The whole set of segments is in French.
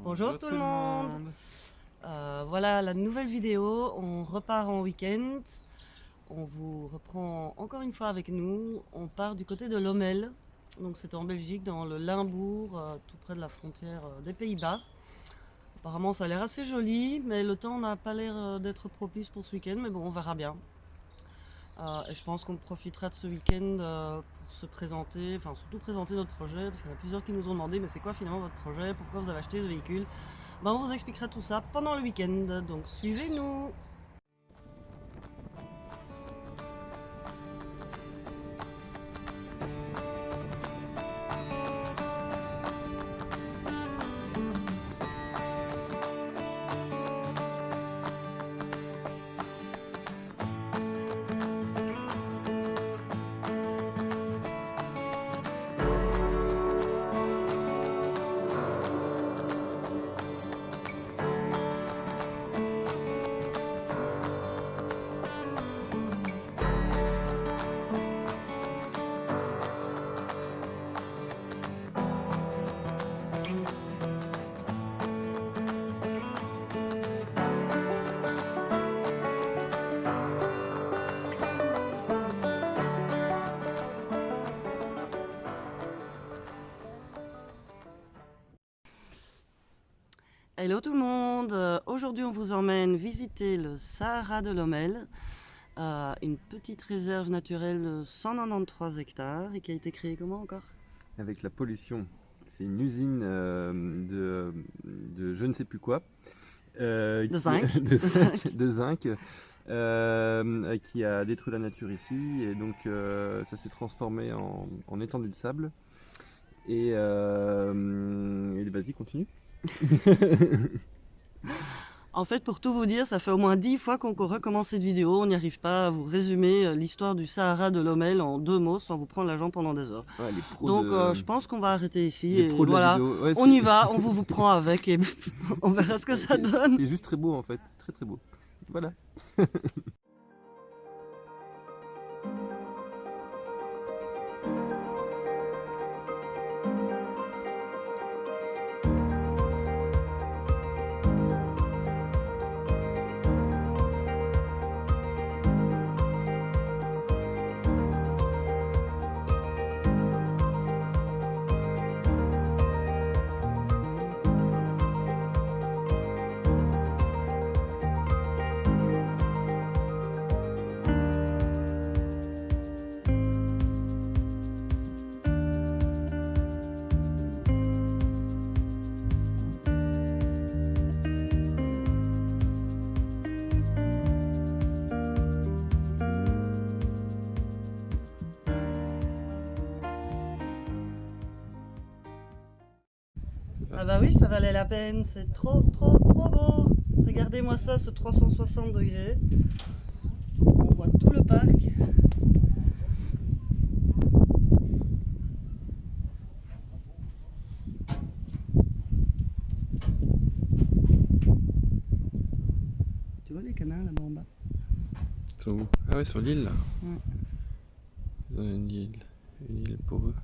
Bonjour tout le monde. Voilà la nouvelle vidéo, on repart en week-end, on vous reprend encore une fois avec nous, on part du côté de Lommel, donc c'est en Belgique dans le Limbourg, tout près de la frontière des Pays-Bas. Apparemment ça a l'air assez joli, mais le temps n'a pas l'air d'être propice pour ce week-end, mais bon on verra bien. Et je pense qu'on profitera de ce week-end pour se présenter, enfin surtout présenter notre projet, parce qu'il y en a plusieurs qui nous ont demandé mais c'est quoi finalement votre projet, pourquoi vous avez acheté ce véhicule. Ben, on vous expliquera tout ça pendant le week-end, donc suivez-nous. Hello tout le monde, aujourd'hui on vous emmène visiter le Sahara de Lommel, une petite réserve naturelle de 193 hectares et qui a été créée comment encore? Avec la pollution. C'est une usine de je ne sais plus quoi. De zinc. De zinc qui a détruit la nature ici. Et donc ça s'est transformé en étendue de sable. Et vas-y, continue. En fait, pour tout vous dire, ça fait au moins 10 fois qu'on recommence cette vidéo. On n'y arrive pas à vous résumer l'histoire du Sahara de Lommel en 2 mots sans vous prendre la jambe pendant des heures. Ouais, les pros Donc, de, je pense qu'on va arrêter ici. les Et pros de la voilà, vidéo. Ouais, on y va, on vous prend avec et on verra ce que ça donne. C'est juste très beau en fait. Très très beau. Voilà. Ah bah oui, ça valait la peine, c'est trop trop trop beau. Regardez-moi ça, ce 360 degrés. On voit tout le parc. Tu vois les canals là-bas en bas? Sur où? Ah ouais, sur l'île là. Ouais. Ils ont une île pour eux.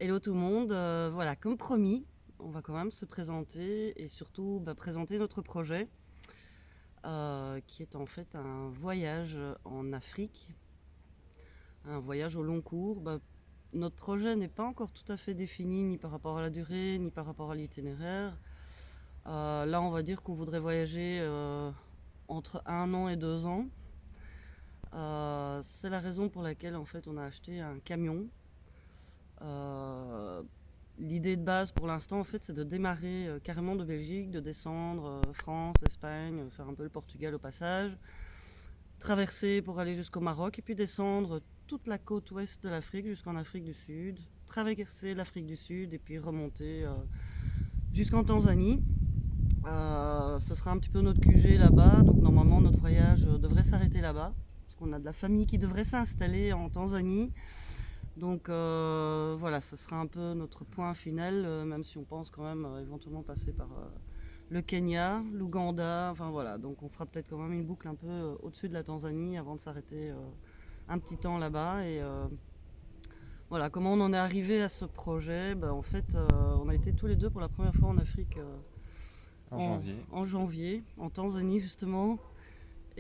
Hello tout le monde, voilà, comme promis, on va quand même se présenter et surtout présenter notre projet qui est en fait un voyage en Afrique, un voyage au long cours, notre projet n'est pas encore tout à fait défini, ni par rapport à la durée, ni par rapport à l'itinéraire. Là, on va dire qu'on voudrait voyager entre 1 an et 2 ans. C'est la raison pour laquelle en fait on a acheté un camion. L'idée de base pour l'instant en fait c'est de démarrer carrément de Belgique, de descendre France, Espagne, faire un peu le Portugal au passage, traverser pour aller jusqu'au Maroc et puis descendre toute la côte ouest de l'Afrique jusqu'en Afrique du Sud, traverser l'Afrique du Sud et puis remonter jusqu'en Tanzanie. Ce sera un petit peu notre QG là-bas, donc normalement notre voyage devrait s'arrêter là-bas, parce qu'on a de la famille qui devrait s'installer en Tanzanie. Donc voilà, ce sera un peu notre point final, même si on pense quand même éventuellement passer par le Kenya, l'Ouganda, enfin voilà. Donc on fera peut-être quand même une boucle un peu au-dessus de la Tanzanie avant de s'arrêter un petit temps là-bas. Et voilà, comment on en est arrivé à ce projet? En fait, on a été tous les deux pour la première fois en Afrique en janvier, en Tanzanie justement.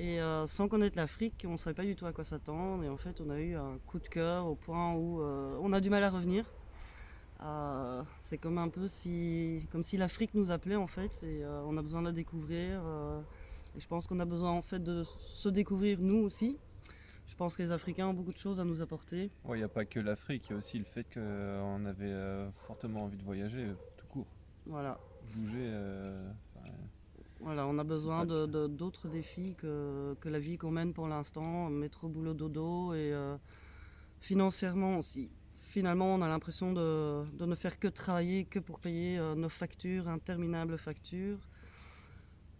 Et sans connaître l'Afrique, on ne savait pas du tout à quoi s'attendre. Et en fait, on a eu un coup de cœur au point où on a du mal à revenir. C'est comme un peu comme si l'Afrique nous appelait en fait. Et on a besoin de la découvrir. Et je pense qu'on a besoin en fait de se découvrir nous aussi. Je pense que les Africains ont beaucoup de choses à nous apporter. Il n'y a pas que l'Afrique, il y a aussi le fait qu'on avait fortement envie de voyager tout court. Voilà. Bouger. Voilà, on a besoin pas d'autres défis que la vie qu'on mène pour l'instant, métro, boulot, dodo et financièrement aussi. Finalement, on a l'impression de ne faire que travailler, que pour payer nos factures, interminables factures.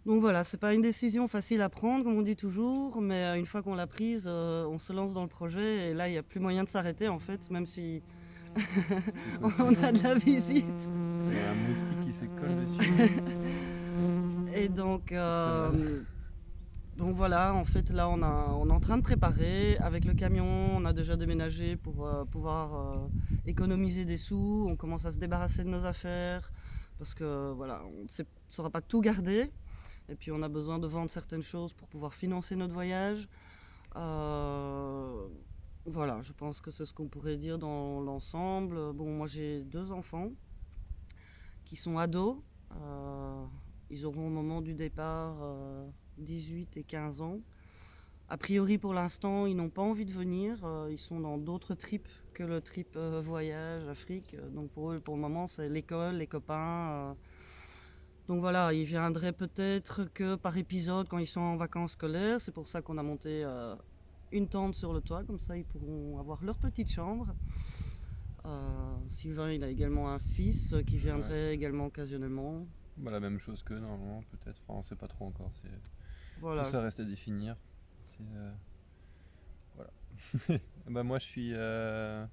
Donc voilà, c'est pas une décision facile à prendre, comme on dit toujours, mais une fois qu'on l'a prise, on se lance dans le projet et là, il n'y a plus moyen de s'arrêter en fait, même si on a de la visite. Il y a un moustique qui se colle dessus. Et donc voilà, en fait là on est en train de préparer. Avec le camion, on a déjà déménagé pour pouvoir économiser des sous. On commence à se débarrasser de nos affaires parce que voilà, on ne saura pas tout garder. Et puis on a besoin de vendre certaines choses pour pouvoir financer notre voyage. Voilà, je pense que c'est ce qu'on pourrait dire dans l'ensemble. Bon, moi j'ai 2 enfants qui sont ados. Ils auront au moment du départ 18 et 15 ans. A priori pour l'instant ils n'ont pas envie de venir, ils sont dans d'autres trips que le trip voyage Afrique. Donc pour eux pour le moment c'est l'école, les copains. Donc voilà, ils viendraient peut-être que par épisode quand ils sont en vacances scolaires. C'est pour ça qu'on a monté une tente sur le toit, comme ça ils pourront avoir leur petite chambre. Sylvain il a également un fils qui viendrait également occasionnellement. La même chose que normalement peut-être, enfin on sait pas trop encore, Voilà. Tout ça reste à définir. Voilà. Moi je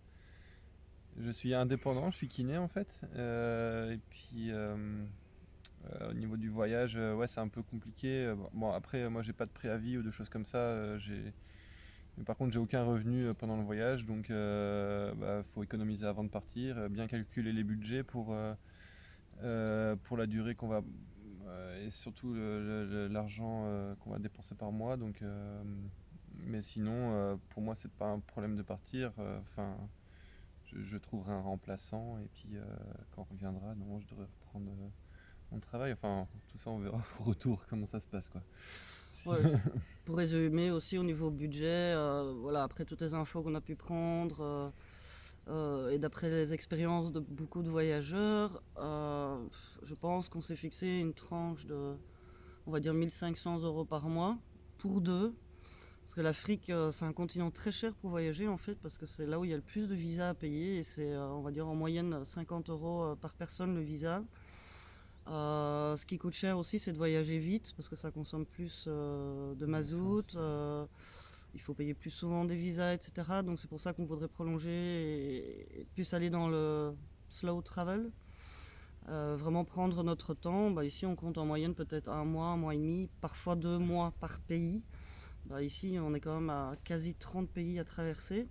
suis indépendant, je suis kiné en fait, et puis au niveau du voyage, c'est un peu compliqué. Bon après moi j'ai pas de préavis ou de choses comme ça, mais par contre j'ai aucun revenu pendant le voyage, donc faut économiser avant de partir, bien calculer les budgets pour la durée qu'on va et surtout l'argent qu'on va dépenser par mois. Donc mais sinon pour moi c'est pas un problème de partir, je trouverai un remplaçant et puis quand on reviendra je devrais reprendre mon travail. Enfin tout ça on verra au retour comment ça se passe quoi. Ouais. Pour résumer aussi au niveau budget, voilà, après toutes les infos qu'on a pu prendre et d'après les expériences de beaucoup de voyageurs, je pense qu'on s'est fixé une tranche de, on va dire 1500 € par mois pour deux. Parce que l'Afrique, c'est un continent très cher pour voyager en fait, parce que c'est là où il y a le plus de visas à payer et c'est, on va dire en moyenne 50 € par personne le visa. Ce qui coûte cher aussi, c'est de voyager vite parce que ça consomme plus de mazout. Il faut payer plus souvent des visas, etc. Donc c'est pour ça qu'on voudrait prolonger et plus aller dans le slow travel. Vraiment prendre notre temps. Ici, on compte en moyenne peut-être 1 mois et demi, parfois 2 mois par pays. Ici, on est quand même à quasi 30 pays à traverser,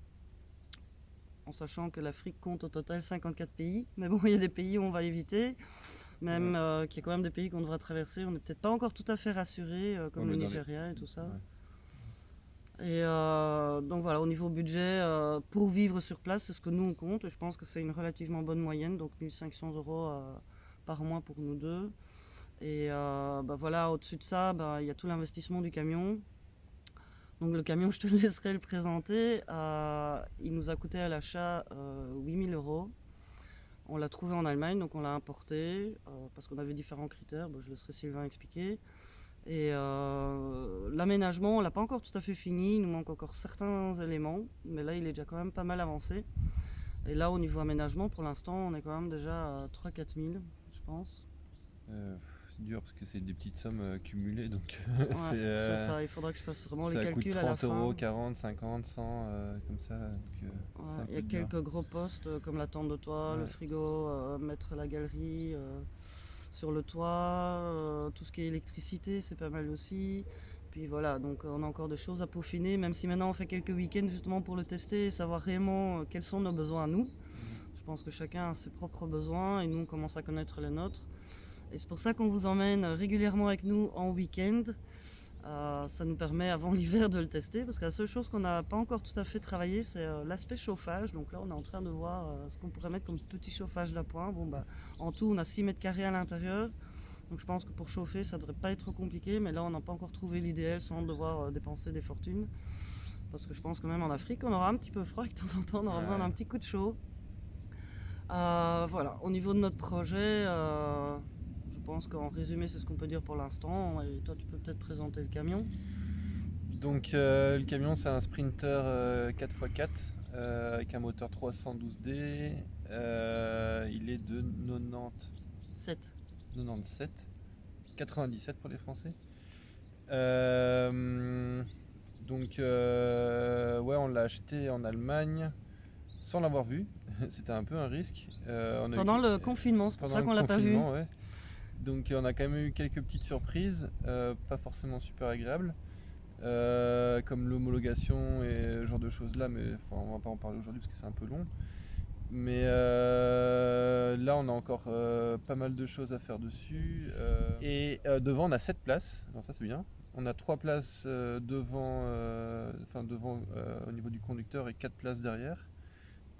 en sachant que l'Afrique compte au total 54 pays. Mais bon, il y a des pays où on va éviter. Même qu'il y a quand même des pays qu'on devra traverser. On n'est peut-être pas encore tout à fait rassuré, comme le Nigeria et tout ça. Et donc voilà, au niveau budget, pour vivre sur place, c'est ce que nous on compte. Et je pense que c'est une relativement bonne moyenne, donc 1500 euros par mois pour nous deux. Et voilà, au-dessus de ça, il y a tout l'investissement du camion. Donc le camion, je te laisserai le présenter. Il nous a coûté à l'achat 8000 euros. On l'a trouvé en Allemagne, donc on l'a importé parce qu'on avait différents critères. Je laisserai Sylvain expliquer. Et l'aménagement, on l'a pas encore tout à fait fini. Il nous manque encore certains éléments, mais là, il est déjà quand même pas mal avancé. Et là, au niveau aménagement, pour l'instant, on est quand même déjà à 3-4 000, je pense. C'est dur parce que c'est des petites sommes cumulées, donc Ouais, c'est ça. Il faudra que je fasse vraiment les calculs à la fin. Ça coûte 30 euros, 40, 50, 100, comme ça. Donc, ouais, il y a quelques gros postes comme la tente de toit, le frigo, mettre la galerie sur le toit, tout ce qui est électricité, c'est pas mal aussi. Puis voilà, donc on a encore des choses à peaufiner, même si maintenant on fait quelques week-ends justement pour le tester et savoir réellement quels sont nos besoins à nous. Je pense que chacun a ses propres besoins et nous on commence à connaître les nôtres. Et c'est pour ça qu'on vous emmène régulièrement avec nous en week-end. Ça nous permet avant l'hiver de le tester parce que la seule chose qu'on n'a pas encore tout à fait travaillé, c'est l'aspect chauffage. Donc là on est en train de voir ce qu'on pourrait mettre comme petit chauffage d'appoint. En tout on a 6 mètres carrés à l'intérieur. Donc je pense que pour chauffer ça devrait pas être trop compliqué, mais là on n'a pas encore trouvé l'idéal sans devoir dépenser des fortunes. Parce que je pense que même en Afrique on aura un petit peu froid et que de temps en temps on aura besoin d'un petit coup de chaud. Voilà, au niveau de notre projet, je pense qu'en résumé c'est ce qu'on peut dire pour l'instant. Et toi tu peux peut-être présenter le camion. Donc le camion c'est un Sprinter 4x4 avec un moteur 312D. Il est de 97 pour les Français. Donc on l'a acheté en Allemagne sans l'avoir vu. C'était un peu un risque. Pendant le confinement, c'est pour ça qu'on l'a pas vu. Ouais. Donc on a quand même eu quelques petites surprises, pas forcément super agréables, comme l'homologation et ce genre de choses là, mais on va pas en parler aujourd'hui parce que c'est un peu long. Mais là on a encore pas mal de choses à faire dessus. Et devant on a 7 places, alors ça c'est bien. On a 3 places devant au niveau du conducteur et 4 places derrière.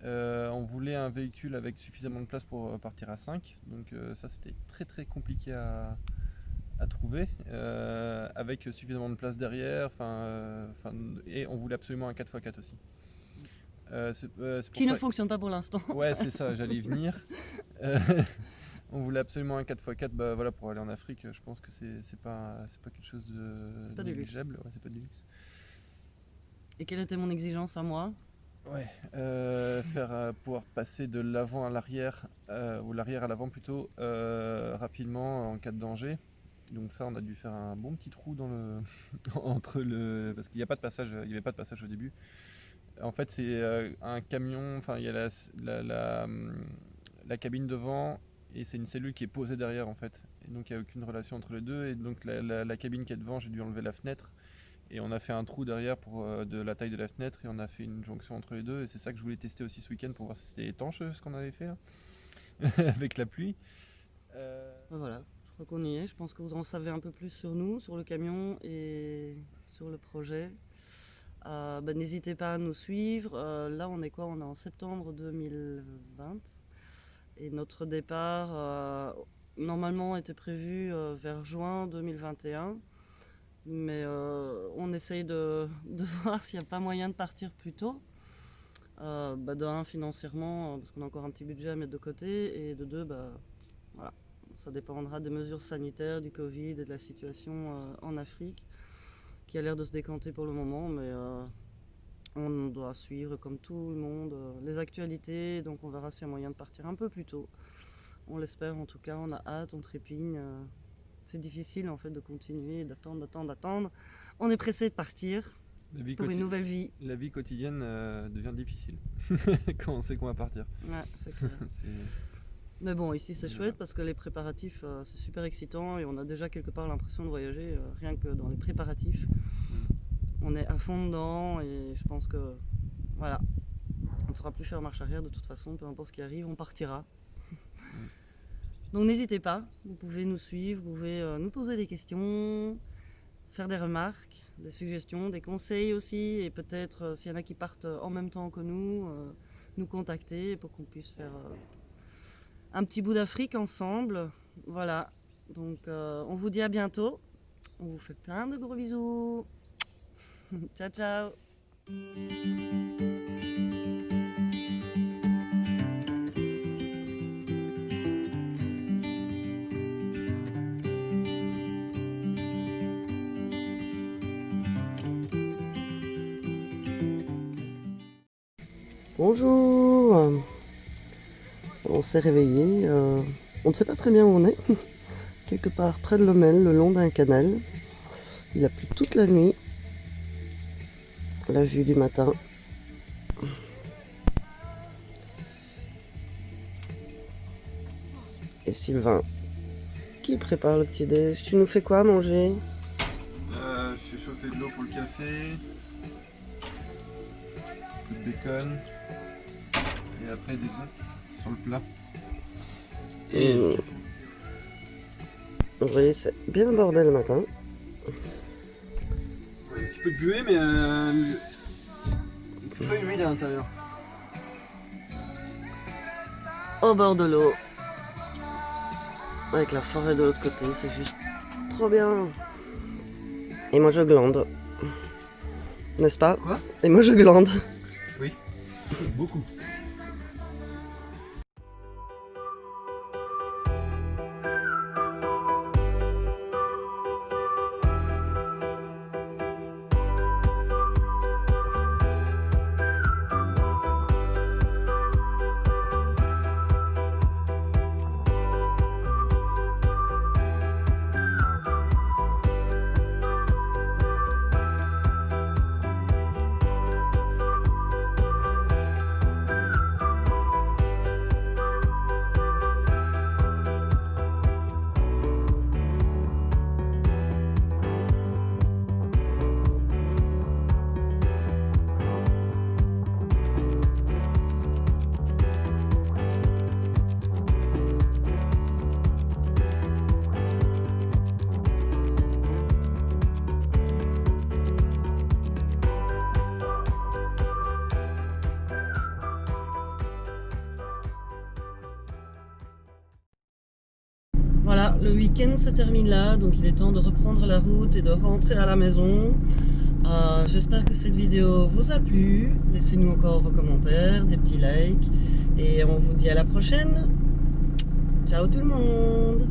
On voulait un véhicule avec suffisamment de place pour partir à 5, donc ça c'était très très compliqué à trouver, avec suffisamment de place derrière, et on voulait absolument un 4x4 aussi. Qui ne fonctionne pas pour l'instant. Ouais, c'est ça, j'allais y venir. On voulait absolument un 4x4 pour aller en Afrique. Je pense que c'est pas quelque chose de négligeable. Ouais, c'est pas du luxe. Et quelle était mon exigence à moi ? Ouais, pouvoir passer de l'avant à l'arrière, ou l'arrière à l'avant plutôt, rapidement en cas de danger. Donc ça, on a dû faire un bon petit trou dans le parce qu'il n'y a pas de passage, il n'y avait pas de passage au début. En fait, c'est un camion. Enfin, il y a la cabine devant et c'est une cellule qui est posée derrière en fait. Et donc il n'y a aucune relation entre les deux. Et donc la cabine qui est devant, j'ai dû enlever la fenêtre. Et on a fait un trou derrière pour de la taille de la fenêtre et on a fait une jonction entre les deux. Et c'est ça que je voulais tester aussi ce week-end pour voir si c'était étanche ce qu'on avait fait là, avec la pluie. Voilà, je crois qu'on y est. Je pense que vous en savez un peu plus sur nous, sur le camion et sur le projet. N'hésitez pas à nous suivre. Là, on est quoi ? On est en septembre 2020. Et notre départ, normalement, était prévu vers juin 2021. Mais on essaye de voir s'il n'y a pas moyen de partir plus tôt. De un, financièrement, parce qu'on a encore un petit budget à mettre de côté. Et de deux, voilà, ça dépendra des mesures sanitaires, du Covid et de la situation en Afrique, qui a l'air de se décanter pour le moment. Mais on doit suivre, comme tout le monde, les actualités. Donc on verra s'il y a moyen de partir un peu plus tôt. On l'espère en tout cas, on a hâte, on trépigne. C'est difficile en fait de continuer, d'attendre. On est pressé de partir pour une nouvelle vie. La vie quotidienne devient difficile quand on sait qu'on va partir. Ouais, c'est clair. Mais bon, ici c'est chouette parce que les préparatifs, c'est super excitant et on a déjà quelque part l'impression de voyager rien que dans les préparatifs. On est à fond dedans et je pense que voilà, on ne saura plus faire marche arrière de toute façon, peu importe ce qui arrive, on partira. Donc n'hésitez pas, vous pouvez nous suivre, vous pouvez nous poser des questions, faire des remarques, des suggestions, des conseils aussi, et peut-être s'il y en a qui partent en même temps que nous contacter pour qu'on puisse faire un petit bout d'Afrique ensemble. Voilà, donc on vous dit à bientôt, on vous fait plein de gros bisous. Ciao ciao. Bonjour. On s'est réveillé, on ne sait pas très bien où on est, quelque part près de Lommel, le long d'un canal. Il a plu toute la nuit, la vue du matin. Et Sylvain qui prépare le petit déj. Tu nous fais quoi à manger? J'ai chauffé de l'eau pour le café, un peu de bacon, et après des œufs sur le plat. Et Vous voyez, c'est bien le bordel le matin. un petit peu de buée, mais c'est pas humide à l'intérieur. Au bord de l'eau, avec la forêt de l'autre côté, c'est juste trop bien. Et moi je glande, n'est-ce pas? Quoi? Et moi je glande. Oui, beaucoup. Voilà, le week-end se termine là, donc il est temps de reprendre la route et de rentrer à la maison. J'espère que cette vidéo vous a plu. Laissez-nous encore vos commentaires, des petits likes, et on vous dit à la prochaine. Ciao tout le monde!